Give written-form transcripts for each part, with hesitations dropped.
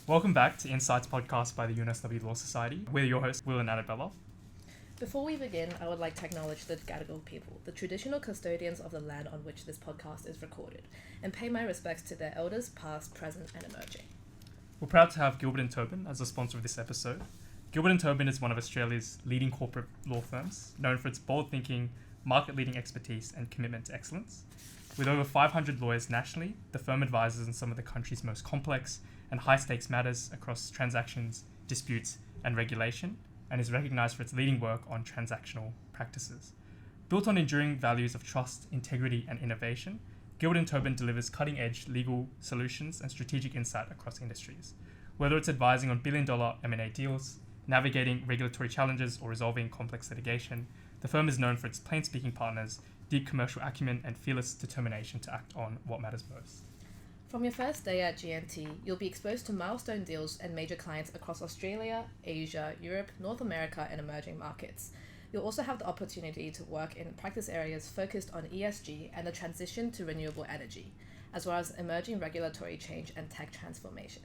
Welcome back to Insights podcast by the UNSW Law Society. We're your hosts, Will and Annabella. Before we begin, I would like to acknowledge the Gadigal people, the traditional custodians of the land on which this podcast is recorded, and pay my respects to their elders past, present and emerging. We're proud to have Gilbert+Tobin as a sponsor of this episode. Gilbert+Tobin is one of Australia's leading corporate law firms, known for its bold thinking, market-leading expertise and commitment to excellence. With over 500 lawyers nationally, the firm advises on some of the country's most complex and high-stakes matters across transactions, disputes, and regulation, and is recognised for its leading work on transactional practices. Built on enduring values of trust, integrity, and innovation, Gilbert+Tobin delivers cutting-edge legal solutions and strategic insight across industries. Whether it's advising on billion-dollar M&A deals, navigating regulatory challenges, or resolving complex litigation, the firm is known for its plain-speaking partners, deep commercial acumen, and fearless determination to act on what matters most. From your first day at GNT, you'll be exposed to milestone deals and major clients across Australia, Asia, Europe, North America, and emerging markets. You'll also have the opportunity to work in practice areas focused on ESG and the transition to renewable energy, as well as emerging regulatory change and tech transformation.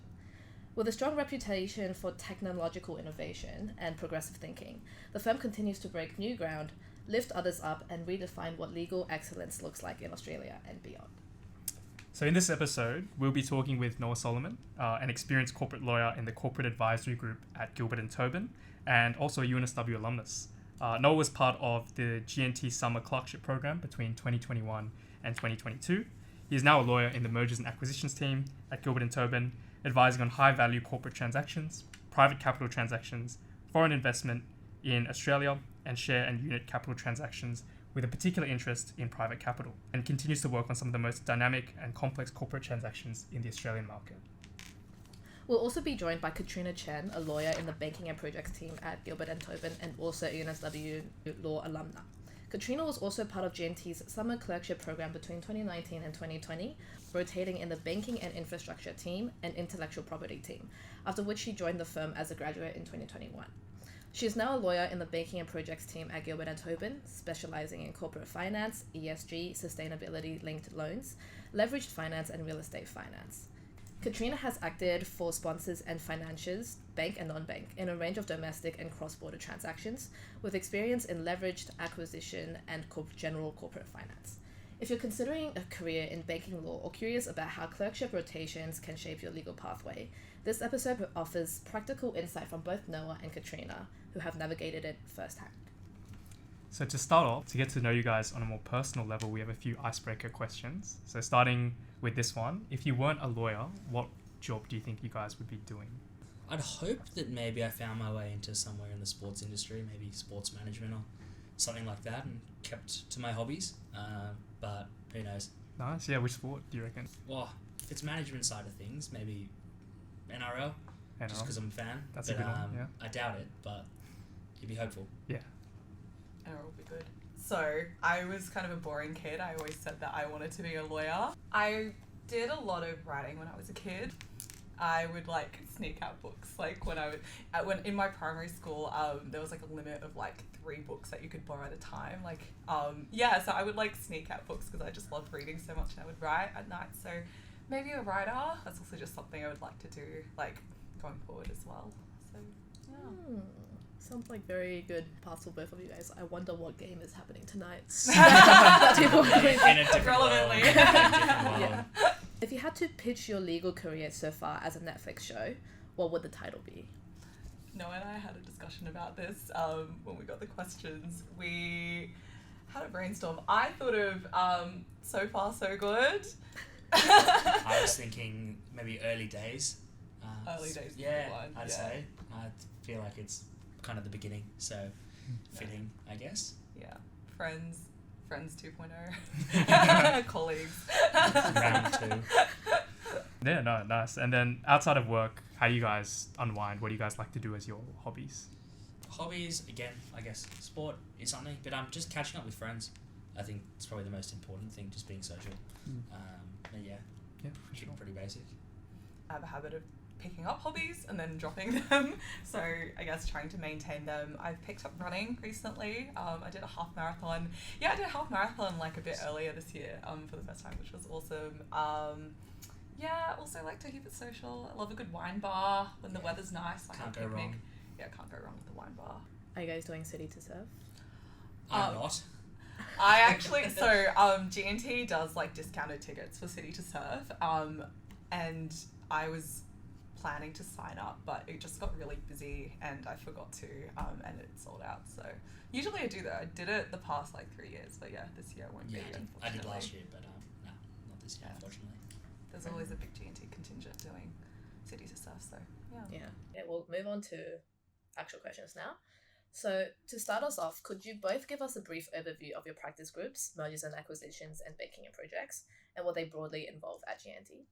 With a strong reputation for technological innovation and progressive thinking, the firm continues to break new ground, lift others up, and redefine what legal excellence looks like in Australia and beyond. So in this episode, we'll be talking with Noah Solomon, an experienced corporate lawyer in the corporate advisory group at Gilbert+Tobin, and also a UNSW alumnus. Noah was part of the GNT Summer Clerkship Program between 2021 and 2022. He is now a lawyer in the Mergers and Acquisitions team at Gilbert+Tobin, advising on high-value corporate transactions, private capital transactions, foreign investment in Australia, and share and unit capital transactions with a particular interest in private capital, and continues to work on some of the most dynamic and complex corporate transactions in the Australian market. We'll also be joined by Katrina Chen, a lawyer in the Banking and Projects team at Gilbert+Tobin and also a UNSW Law alumna. Katrina was also part of GNT's Summer Clerkship Program between 2019 and 2020, rotating in the Banking and Infrastructure team and Intellectual Property team, after which she joined the firm as a graduate in 2021. She is now a lawyer in the Banking and Projects team at Gilbert+Tobin, specializing in corporate finance, ESG, sustainability-linked loans, leveraged finance, and real estate finance. Katrina has acted for sponsors and financiers, bank and non-bank, in a range of domestic and cross-border transactions, with experience in leveraged acquisition and general corporate finance. If you're considering a career in banking law or curious about how clerkship rotations can shape your legal pathway, this episode offers practical insight from both Noah and Katrina, who have navigated it firsthand. So to start off, to get to know you guys on a more personal level, we have a few icebreaker questions. So starting with this one, if you weren't a lawyer, what job do you think you guys would be doing? I'd hope that maybe I found my way into somewhere in the sports industry, maybe sports management or something like that, and kept to my hobbies, but who knows. Nice. Yeah, which sport do you reckon? Well, if it's management side of things, maybe NRL, just because I'm a fan. That's a good one, yeah. I doubt it, but you'd be hopeful. Yeah. NRL would be good. So, I was kind of a boring kid. I always said that I wanted to be a lawyer. I did a lot of writing when I was a kid. I would sneak out books. When in my primary school, there was a limit of 3 books that you could borrow at a time. So I would sneak out books because I just loved reading so much, and I would write at night. So maybe a writer. That's also just something I would like to do, going forward as well. So yeah. Sounds like very good paths for both of you guys. I wonder what game is happening tonight. In a different Relevantly. world. In a different world. Yeah. If you had to pitch your legal career so far as a Netflix show, what would the title be? Noah and I had a discussion about this when we got the questions. We had a brainstorm. I thought of So Far So Good. I was thinking maybe Early Days. Early Days. Yeah, One. I'd say. I feel like it's kind of the beginning, so fitting, I guess. Yeah. Friends 2.0. Colleagues. Round 2. Yeah, no, nice. And then outside of work, how do you guys unwind? What do you guys like to do as your hobbies? Hobbies, again, I guess sport is something, but just catching up with friends. I think it's probably the most important thing, just being social. But yeah, for sure. Pretty basic. I have a habit of picking up hobbies and then dropping them, so I guess trying to maintain them. I've picked up running recently. I did a half marathon. I did a half marathon a bit earlier this year for the first time, which was awesome. also like to keep it social. I love a good wine bar when the weather's nice. Like Can't a go picnic. wrong. Yeah, can't go wrong with the wine bar. Are you guys doing City to Surf? I'm not. I actually, so G&T does like discounted tickets for City to Surf, and I was planning to sign up, but it just got really busy and I forgot to, and it sold out. So usually I do that. I did it the past like 3 years, but yeah, this year I won't Yeah, be. I did Unfortunately. last year, but no, not this year, Yeah. unfortunately. There's always a big G&T contingent doing City to Surf, so yeah. Yeah, we'll move on to actual questions now. So to start us off, could you both give us a brief overview of your practice groups, mergers and acquisitions, and baking and projects, and what they broadly involve at GNT?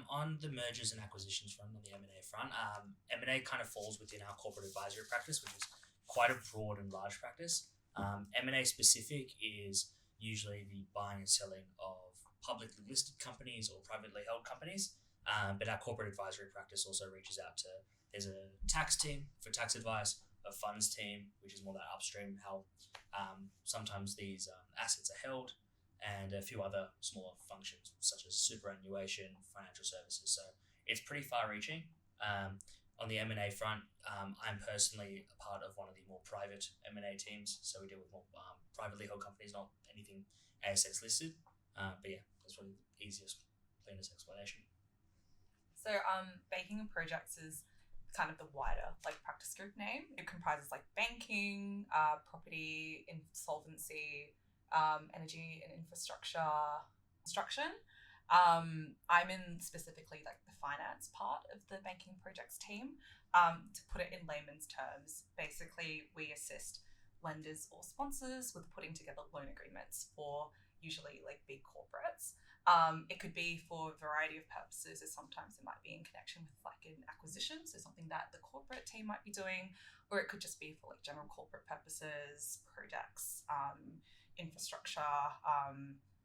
On the mergers and acquisitions front, on the M&A front, M&A kind of falls within our corporate advisory practice, which is quite a broad and large practice. M&A specific is usually the buying and selling of publicly listed companies or privately held companies. But our corporate advisory practice also reaches out to, there's a tax team for tax advice, a funds team, which is more that upstream, how sometimes these assets are held, and a few other smaller functions such as superannuation, financial services. So it's pretty far reaching. On the M&A front, I'm personally a part of one of the more private M&A teams. So we deal with more privately held companies, not anything ASX listed. But yeah, that's probably the easiest, cleanest explanation. So baking and projects is kind of the wider like practice group name. It comprises like banking, property, insolvency, energy and infrastructure, construction. I'm in specifically like the finance part of the banking projects team. To put it in layman's terms, basically we assist lenders or sponsors with putting together loan agreements for usually like big corporates. It could be for a variety of purposes, or sometimes it might be in connection with like an acquisition, so something that the corporate team might be doing, or it could just be for like general corporate purposes, projects, infrastructure,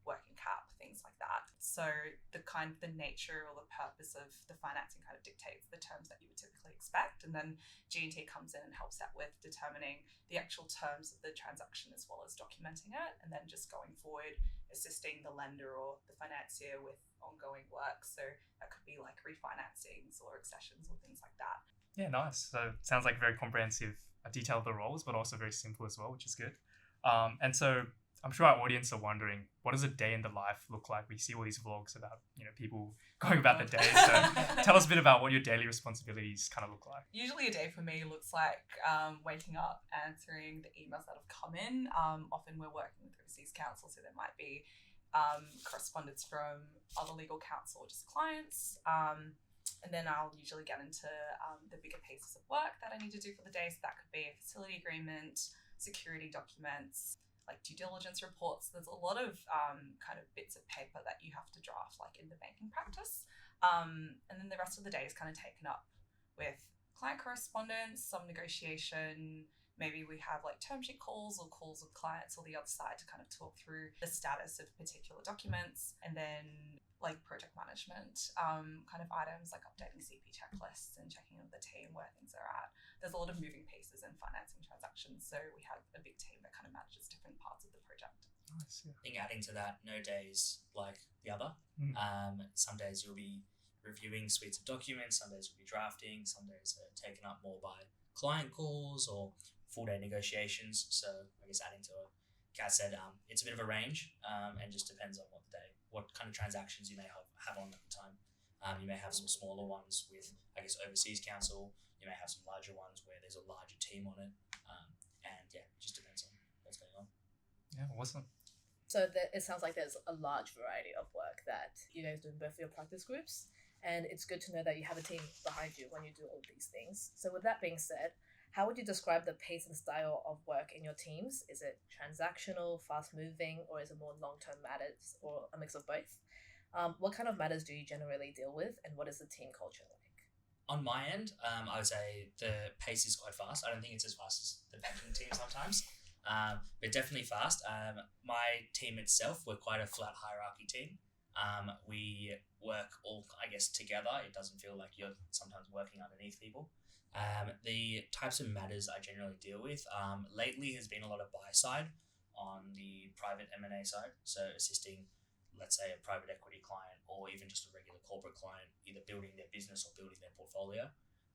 working cap, things like that. So the nature or the purpose of the financing kind of dictates the terms that you would typically expect, and then G&T comes in and helps out with determining the actual terms of the transaction as well as documenting it, and then just going forward assisting the lender or the financier with ongoing work. So that could be like refinancings or accessions or things like that. Yeah, nice. So it sounds like very comprehensive, detail of the roles, but also very simple as well, which is good. And so I'm sure our audience are wondering, what does a day in the life look like? We see all these vlogs about, people going about the day. So tell us a bit about what your daily responsibilities kind of look like. Usually a day for me looks like waking up, answering the emails that have come in. Often we're working with overseas counsel, so there might be correspondence from other legal counsel or just clients. And then I'll usually get into the bigger pieces of work that I need to do for the day. So that could be a facility agreement, security documents, like due diligence reports. There's a lot of kind of bits of paper that you have to draft like in the banking practice. And then the rest of the day is kind of taken up with client correspondence, some negotiation. Maybe we have like term sheet calls or calls with clients or the other side to kind of talk through the status of particular documents, and then like project management, kind of items like updating CP checklists and checking in with the team where things are at. There's a lot of moving pieces in financing transactions, so we have a big team that kind of manages different parts of the project. Nice, yeah. I think adding to that, no days like the other. Some days you'll be reviewing suites of documents, some days you'll be drafting, some days are taken up more by client calls or full day negotiations. So I guess adding to what Kat said, it's a bit of a range, and just depends on what kind of transactions you may have on at the time. You may have some smaller ones with, I guess, overseas counsel. You may have some larger ones where there's a larger team on it. And yeah, it just depends on what's going on. Yeah, awesome. So it sounds like there's a large variety of work that you guys do in both of your practice groups, and it's good to know that you have a team behind you when you do all of these things. So with that being said, how would you describe the pace and style of work in your teams? Is it transactional, fast-moving, or is it more long-term matters, or a mix of both? What kind of matters do you generally deal with, and what is the team culture like? On my end, I would say the pace is quite fast. I don't think it's as fast as the banking team sometimes, but definitely fast. My team itself, we're quite a flat hierarchy team. We work all, I guess, together. It doesn't feel like you're sometimes working underneath people. The types of matters I generally deal with lately has been a lot of buy side on the private M&A side, so assisting let's say, a private equity client or even just a regular corporate client, either building their business or building their portfolio.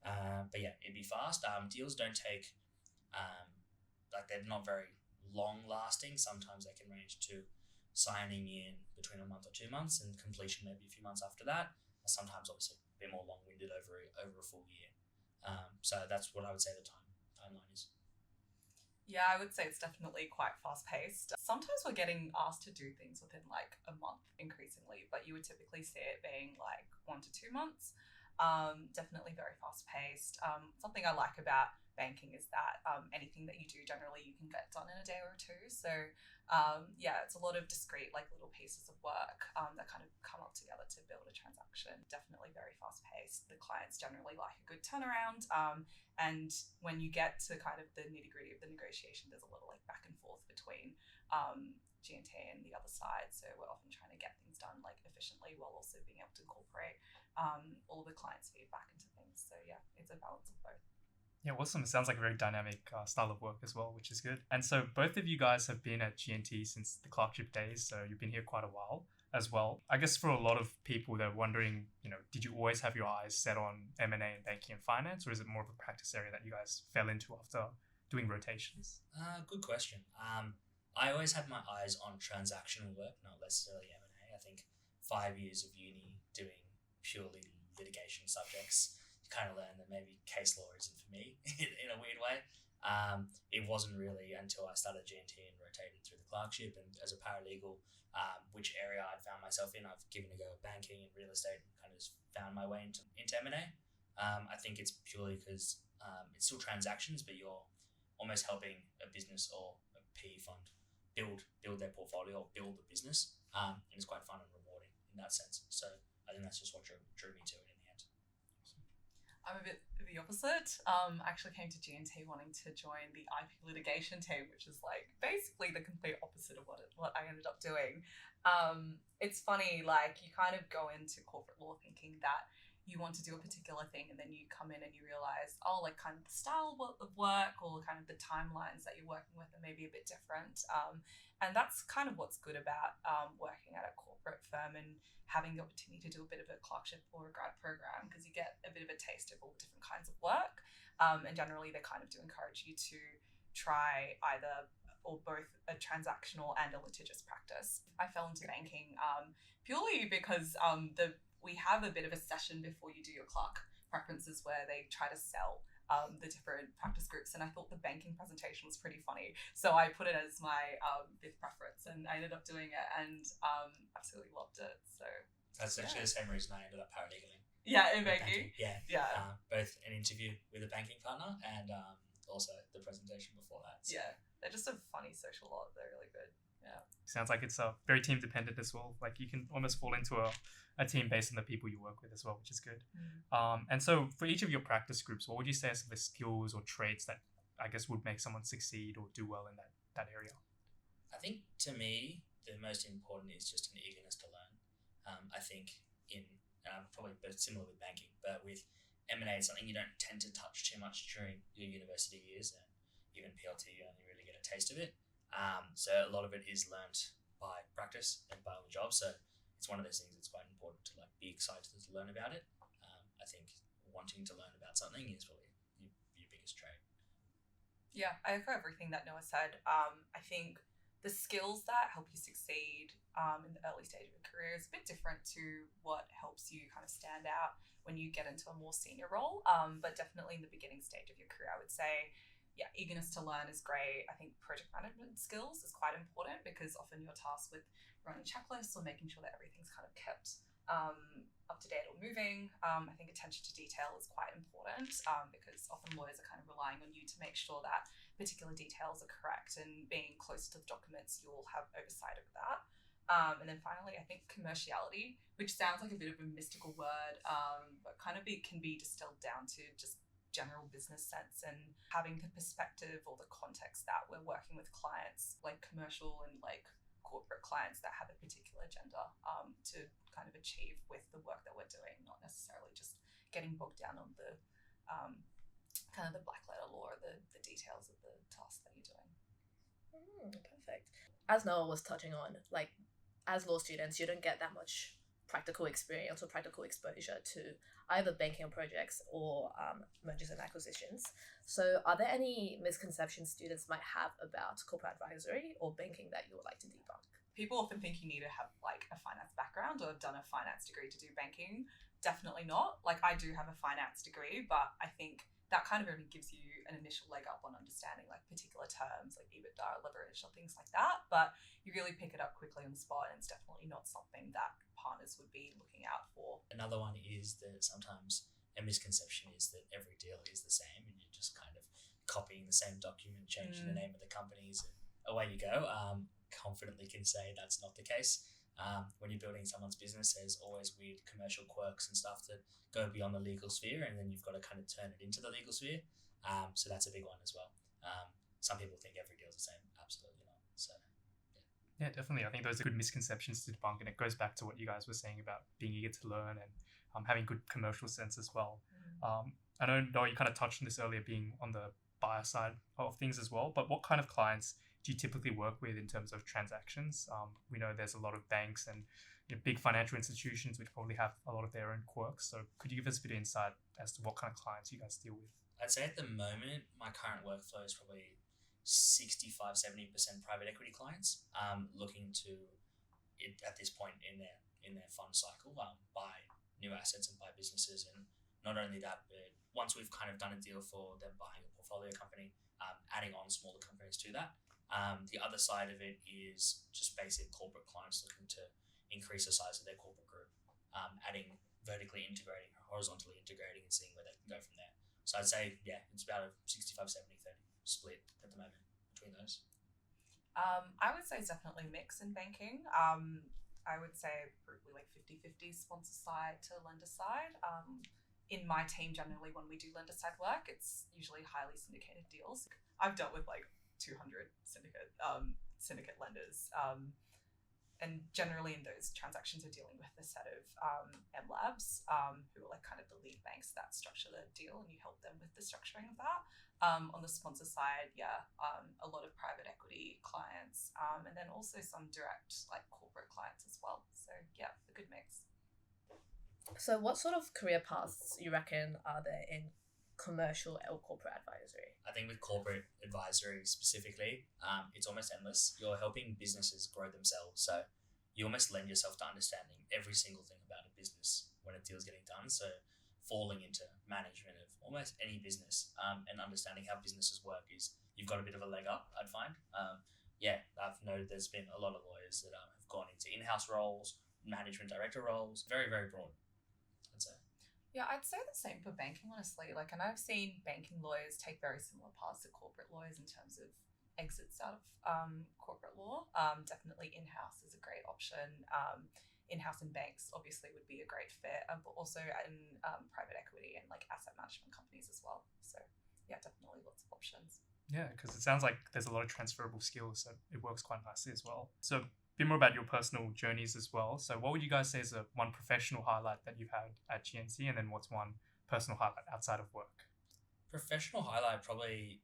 But yeah, it'd be fast. Deals don't take, they're not very long lasting. Sometimes they can range to signing in between a month or 2 months and completion maybe a few months after that. Sometimes obviously a bit more long winded over a full year. So that's what I would say the timeline is. Yeah, I would say it's definitely quite fast paced. Sometimes we're getting asked to do things within like a month increasingly, but you would typically see it being like 1 to 2 months. Definitely very fast paced. Something I like about banking is that anything that you do generally you can get done in a day or two. So yeah, it's a lot of discrete like little pieces of work that kind of come up together to build a transaction. Definitely very fast paced. The clients generally like a good turnaround. And when you get to kind of the nitty gritty of the negotiation, there's a lot of like back and forth between G&T and the other side. So we're often trying to get things done like efficiently while also being able to incorporate all the clients' feedback into things. So yeah, it's a balance of both. Yeah, awesome. It sounds like a very dynamic style of work as well, which is good. And so both of you guys have been at G&T since the clerkship days, so you've been here quite a while as well. I guess for a lot of people, they're wondering, did you always have your eyes set on M&A and banking and finance, or is it more of a practice area that you guys fell into after doing rotations? Good question. I always had my eyes on transactional work, not necessarily M&A. I think 5 years of uni doing purely litigation subjects, you kind of learn that maybe case law isn't for me in a weird way. It wasn't really until I started G&T and rotated through the clerkship and as a paralegal, which area I'd found myself in. I've given a go at banking and real estate and kind of just found my way into M&A. I think it's purely because it's still transactions, but you're almost helping a business or a PE fund build their portfolio or build the business. And it's quite fun and rewarding in that sense. So I think that's just what drew me to it in the end. I'm a bit the opposite. I actually came to G&T wanting to join the IP litigation team, which is like basically the complete opposite of what I ended up doing. It's funny, like you kind of go into corporate law thinking that you want to do a particular thing, and then you come in and you realize, like kind of the style of work or kind of the timelines that you're working with are maybe a bit different. And that's kind of what's good about working at a corporate firm and having the opportunity to do a bit of a clerkship or a grad program, because you get a bit of a taste of all the different kinds of work. And generally they kind of do encourage you to try either or both a transactional and a litigious practice. I fell into banking purely because we have a bit of a session before you do your clerk preferences where they try to sell the different practice groups, and I thought the banking presentation was pretty funny, so I put it as my fifth preference, and I ended up doing it and absolutely loved it. So that's actually the same reason I ended up paralegaling. Yeah, in banking. Yeah. Both an interview with a banking partner and also the presentation before that. So. Yeah, they're just a funny social lot. They're really good. Yeah. Sounds like it's very team dependent as well. Like you can almost fall into a team based on the people you work with as well, which is good. And so for each of your practice groups, what would you say are some of the skills or traits that I guess would make someone succeed or do well in that area? I think to me, the most important is just an eagerness to learn. I think probably similar with banking, but with M&A, it's something you don't tend to touch too much during your university years, and even PLT, you only really get a taste of it. So a lot of it is learnt by practice and by on the job. So it's one of those things that's quite important to be excited to learn about it. I think wanting to learn about something is probably your biggest trait. Yeah, I echo everything that Noah said. I think the skills that help you succeed in the early stage of your career is a bit different to what helps you kind of stand out when you get into a more senior role. But definitely in the beginning stage of your career, I would say, yeah, eagerness to learn is great. I think project management skills is quite important because often you're tasked with running checklists or making sure that everything's kind of kept up to date or moving. I think attention to detail is quite important because often lawyers are kind of relying on you to make sure that particular details are correct, and being close to the documents, you'll have oversight of that. And then finally, I think commerciality, which sounds like a bit of a mystical word, but kind of can be distilled down to just general business sense and having the perspective or the context that we're working with clients, like commercial and like corporate clients that have a particular agenda to kind of achieve with the work that we're doing, not necessarily just getting bogged down on the kind of the black letter law or the details of the task that you're doing. Perfect. As Noah was touching on, like as law students, you don't get that much practical experience or practical exposure to either banking projects or mergers and acquisitions. So are there any misconceptions students might have about corporate advisory or banking that you would like to debunk? People often think you need to have like a finance background or have done a finance degree to do banking. Definitely not. Like I do have a finance degree, but I think that kind of only gives you an initial leg up on understanding like particular terms like EBITDA, leverage or things like that. But you really pick it up quickly on the spot, and it's definitely not something that partners would be looking out for. Another one is that sometimes a misconception is that every deal is the same and you're just kind of copying the same document, changing the name of the companies, and away you go. Confidently can say that's not the case. When you're building someone's business, there's always weird commercial quirks and stuff that go beyond the legal sphere, and then you've got to kind of turn it into the legal sphere. So that's a big one as well. Some people think every deal is the same. Absolutely not. So Yeah, definitely. I think those are good misconceptions to debunk, and it goes back to what you guys were saying about being eager to learn and having good commercial sense as well. I know, Noah, you kind of touched on this earlier, being on the buyer side of things as well, but what kind of clients do you typically work with in terms of transactions? We know there's a lot of banks and big financial institutions which probably have a lot of their own quirks. So could you give us a bit of insight as to what kind of clients you guys deal with? I'd say at the moment, my current workflow is probably 65-70% private equity clients looking to, at this point in their fund cycle, buy new assets and buy businesses. And not only that, but once we've kind of done a deal for them buying a portfolio company, adding on smaller companies to that. The other side of it is just basic corporate clients looking to increase the size of their corporate group, adding vertically integrating, horizontally integrating, and seeing where they can go from there. So I'd say, yeah, it's about a 65-70-30 split at the moment between those. I would say it's definitely mix in banking. I would say probably like 50-50 sponsor side to lender side. In my team, generally, when we do lender side work, it's usually highly syndicated deals. I've dealt with like 200 syndicate lenders. And generally in those transactions are dealing with a set of MLabs who are like kind of the lead banks that structure the deal, and you help them with the structuring of that. On the sponsor side, a lot of private equity clients, and then also some direct like corporate clients as well. So yeah, a good mix. So what sort of career paths you reckon are there in commercial or corporate advisory? I think with corporate advisory specifically, it's almost endless. You're helping businesses grow themselves. So you almost lend yourself to understanding every single thing about a business when a deal's getting done. So falling into management of almost any business and understanding how businesses work is, you've got a bit of a leg up, I'd find. I've noted there's been a lot of lawyers that have gone into in-house roles, management director roles, very, very broad, I'd say. Yeah, I'd say the same for banking, honestly. Like, and I've seen banking lawyers take very similar paths to corporate lawyers in terms of exits out of corporate law. Definitely in-house is a great option. In-house in banks obviously would be a great fit, but also in private equity and like asset management companies as well. So yeah, definitely lots of options. Yeah, because it sounds like there's a lot of transferable skills, so it works quite nicely as well. So a bit more about your personal journeys as well. So what would you guys say is one professional highlight that you've had at GNT, and then what's one personal highlight outside of work? Professional highlight probably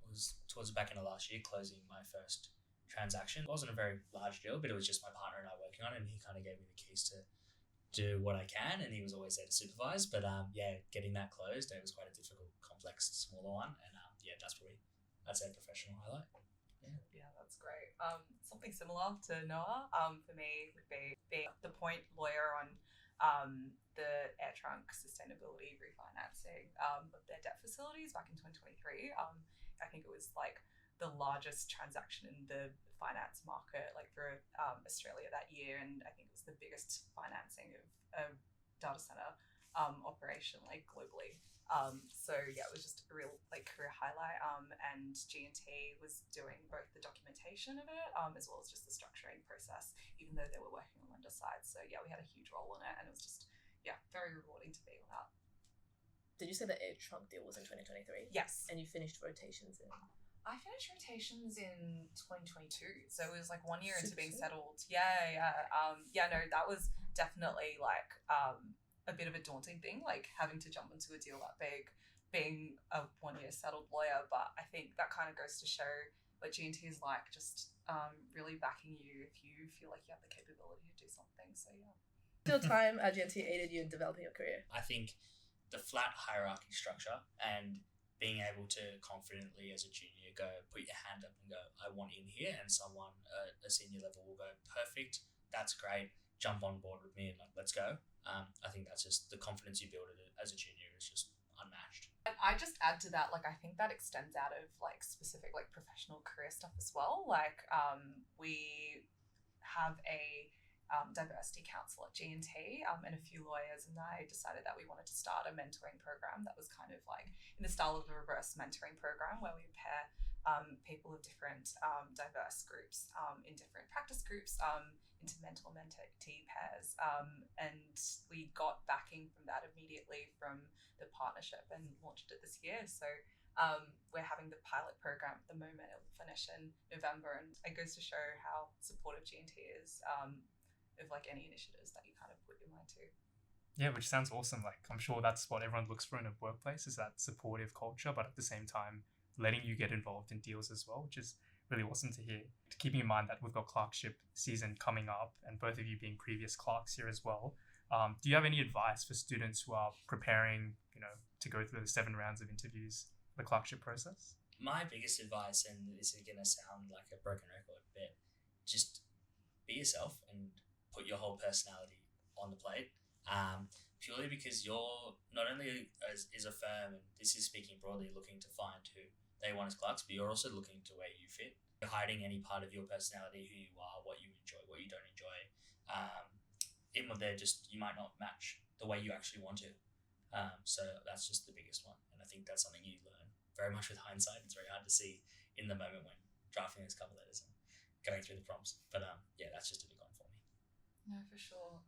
was towards the back end of last year, closing my first transaction. It wasn't a very large deal, but it was just my partner and I working on it, and he kind of gave me the keys to do what I can, and he was always there to supervise. But getting that closed, it was quite a difficult, complex, smaller one, and that's probably, I'd say, a professional highlight. Yeah, that's great. Something similar to Noah, for me would be being the point lawyer on the Air Trunk sustainability refinancing of their debt facilities back in 2023. I think it was like the largest transaction in the finance market, like for Australia that year, and I think it was the biggest financing of a data center operation like globally. It was just a real like career highlight. And G&T was doing both the documentation of it as well as just the structuring process, even though they were working on lender side. So yeah, we had a huge role in it, and it was just very rewarding to be on that. Did you say the Air Trunk deal was in 2023? Yes. And you finished rotations in? I finished rotations in 2022, so it was like 1 year into being Super. settled. That was definitely like a bit of a daunting thing, like having to jump into a deal that big, being a 1 year settled lawyer. But I think that kind of goes to show what G&T is like, just really backing you if you feel like you have the capability to do something. So yeah. Your time at GNT aided you in developing your career? I think the flat hierarchy structure and being able to confidently as a junior go, put your hand up and go, I want in here, and someone at a senior level will go, perfect, that's great, jump on board with me and like, let's go. I think that's just the confidence you build as a junior is just unmatched. I just add to that, like, I think that extends out of like specific like professional career stuff as well. Like we have a diversity council at G&T, and a few lawyers and I decided that we wanted to start a mentoring program that was kind of like in the style of a reverse mentoring program where we pair people of different diverse groups in different practice groups into mentor mentee pairs, and we got backing from that immediately from the partnership and launched it this year. So we're having the pilot program at the moment. It will finish in November, and it goes to show how supportive G&T is of like any initiatives that you kind of put your mind to. Yeah, which sounds awesome. Like, I'm sure that's what everyone looks for in a workplace, is that supportive culture, but at the same time letting you get involved in deals as well, which is really awesome to hear. Keeping in mind that we've got clerkship season coming up and both of you being previous clerks here as well, do you have any advice for students who are preparing, to go through the 7 rounds of interviews, the clerkship process? My biggest advice, and this is going to sound like a broken record, but just be yourself and put your whole personality on the plate, purely because you're not only is a firm, and this is speaking broadly, looking to find who they want as clerks, but you're also looking to where you fit. You're hiding any part of your personality, who you are, what you enjoy, what you don't enjoy. Even if you might not match the way you actually want to. So that's just the biggest one. And I think that's something you learn very much with hindsight. It's very hard to see in the moment when drafting those cover letters and going through the prompts. But yeah, that's just a big one for me. No, for sure.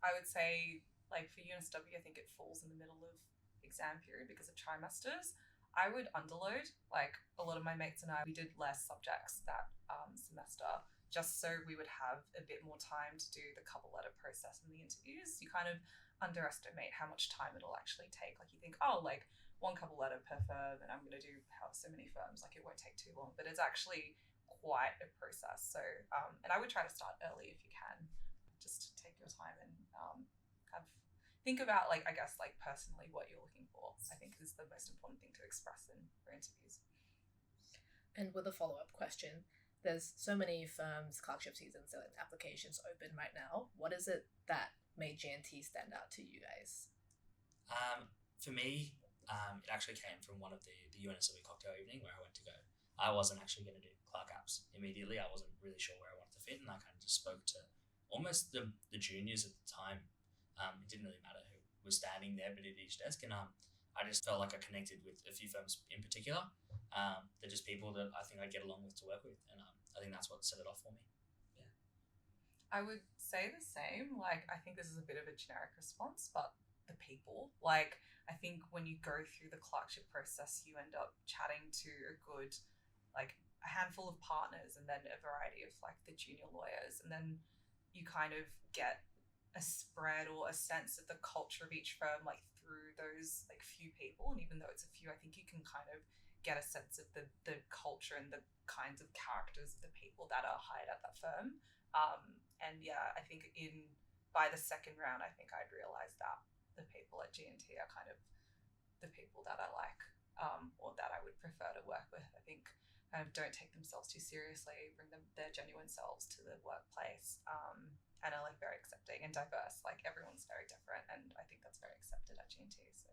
I would say, like, for UNSW, I think it falls in the middle of exam period because of trimesters. I would underload. Like, a lot of my mates and I, we did less subjects that semester just so we would have a bit more time to do the cover letter process and the interviews. You kind of underestimate how much time it'll actually take. Like, you think, oh, like, 1 cover letter per firm and I'm going to do so many firms, like, it won't take too long. But it's actually quite a process. So, and I would try to start early if you can. Just take your time and think about, like, I guess, like, personally what you're looking for, I think is the most important thing to express for interviews. And with a follow-up question, there's so many firms, clerkship seasons and applications open right now. What is it that made G&T stand out to you guys? For me, it actually came from one of the UNSW cocktail evening where I went to go. I wasn't actually going to do clerk apps immediately. I wasn't really sure where I wanted to fit, and I kind of just spoke to almost the juniors at the time. It didn't really matter who was standing there, but at each desk, and I just felt like I connected with a few firms in particular. They're just people that I think I get along with to work with, and I think that's what set it off for me. Yeah. I would say the same. Like, I think this is a bit of a generic response, but the people. Like, I think when you go through the clerkship process, you end up chatting to a handful of partners and then a variety of like the junior lawyers, and then you kind of get a spread or a sense of the culture of each firm, like through those like few people. And even though it's a few, I think you can kind of get a sense of the culture and the kinds of characters of the people that are hired at that firm. And yeah, I think by the second round, I think I'd realized that the people at G&T are kind of the people that I like, or that I would prefer to work with. I think don't take themselves too seriously, bring their genuine selves to the workplace, and are like very accepting and diverse. Like, everyone's very different, and I think that's very accepted at G&T. So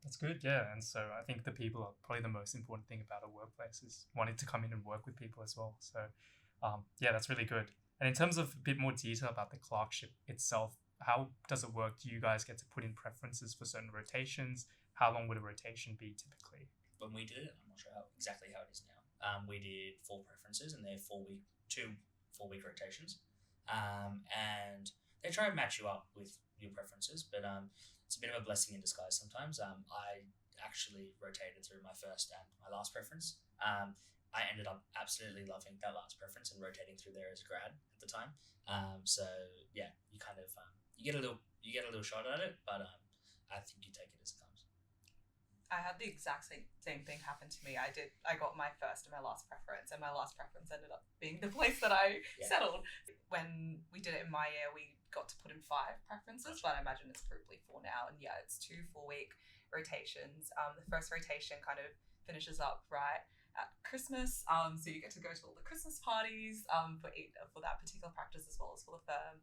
that's good, yeah. And so I think the people are probably the most important thing about a workplace, is wanting to come in and work with people as well. So yeah, that's really good. And in terms of a bit more detail about the clerkship itself, how does it work? Do you guys get to put in preferences for certain rotations? How long would a rotation be typically? When we did it, I'm not sure exactly how it is now. We did 4 preferences, and they're 2 4-week rotations. And they try and match you up with your preferences, but it's a bit of a blessing in disguise sometimes. I actually rotated through my first and my last preference. I ended up absolutely loving that last preference and rotating through there as a grad at the time. So yeah, you kind of you get a little shot at it, but I think you take it as it comes. I had the exact same thing happen to me. I got my first and my last preference, and my last preference ended up being the place that I settled. When we did it in my year, we got to put in 5 preferences, but I imagine it's probably 4 now. And yeah, it's 2 4-week rotations. The first rotation kind of finishes up right at Christmas, so you get to go to all the Christmas parties for that particular practice as well as for the firm.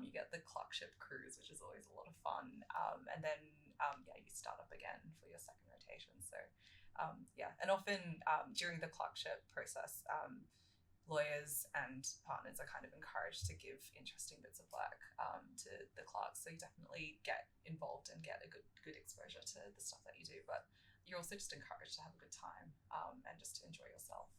You get the clerkship cruise, which is always a lot of fun, and then you start up again for your second rotation. So and often during the clerkship process, lawyers and partners are kind of encouraged to give interesting bits of work to the clerks, so you definitely get involved and get a good exposure to the stuff that you do, but you're also just encouraged to have a good time and just to enjoy yourself.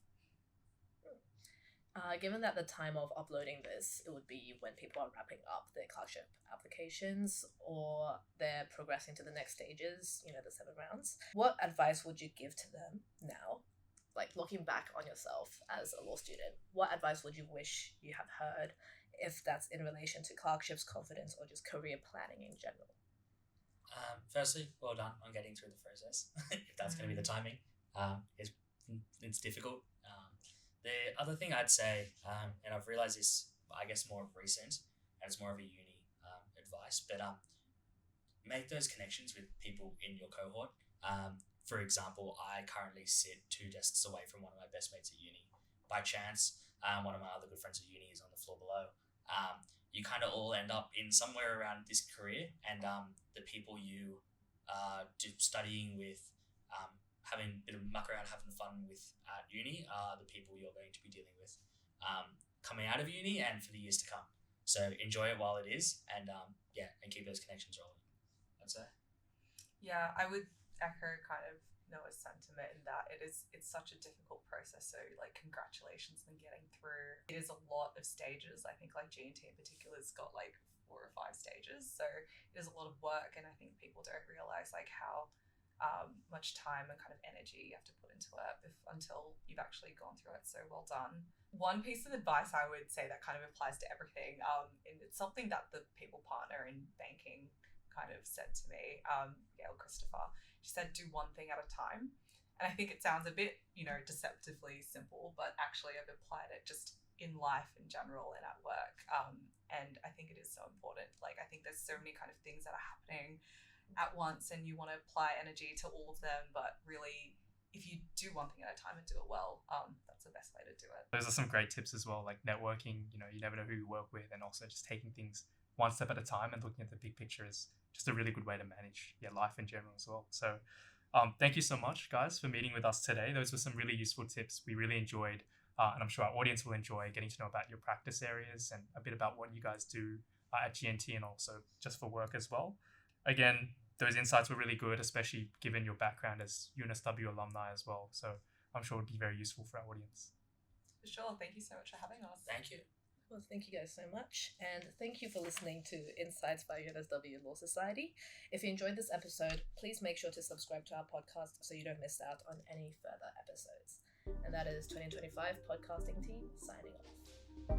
Given that the time of uploading this, it would be when people are wrapping up their clerkship applications or they're progressing to the next stages, the 7 rounds, what advice would you give to them now? Like, looking back on yourself as a law student, what advice would you wish you have heard, if that's in relation to clerkships, confidence, or just career planning in general? Firstly, well done on getting through the process. If that's going to be the timing, it's difficult. The other thing I'd say, and I've realised this, I guess, more recent, and it's more of a uni advice, but make those connections with people in your cohort. For example, I currently sit 2 desks away from one of my best mates at uni. By chance, one of my other good friends at uni is on the floor below. You kind of all end up in somewhere around this career, and the people you do studying with, having a bit of muck around, having fun with at uni, are the people you're going to be dealing with coming out of uni and for the years to come. So enjoy it while it is, and keep those connections rolling, I'd say. Yeah, I would echo kind of Noah's sentiment in that it's such a difficult process. So like, congratulations on getting through. It is a lot of stages. I think like G&T in particular has got like 4 or 5 stages. So it is a lot of work, and I think people don't realize like how much time and kind of energy you have to put into it until you've actually gone through it. So well done. One piece of advice I would say that kind of applies to everything, and it's something that the people partner in banking kind of said to me, Gail Christopher. She said, do one thing at a time. And I think it sounds a bit, deceptively simple, but actually I've applied it just in life in general and at work. And I think it is so important. Like, I think there's so many kind of things that are happening at once, and you want to apply energy to all of them, but really, if you do one thing at a time and do it well, that's the best way to do it. Those are some great tips as well, like networking. You never know who you work with, and also just taking things one step at a time and looking at the big picture is just a really good way to manage life in general as well. So thank you so much, guys, for meeting with us today. Those were some really useful tips we really enjoyed, and I'm sure our audience will enjoy getting to know about your practice areas and a bit about what you guys do at G&T and also just for work as well. Again, those insights were really good, especially given your background as UNSW alumni as well. So I'm sure it would be very useful for our audience. For sure. Thank you so much for having us. Thank you. Well, thank you guys so much, and thank you for listening to Insights by UNSW Law Society. If you enjoyed this episode, please make sure to subscribe to our podcast so you don't miss out on any further episodes. And that is 2025 Podcasting Team signing off.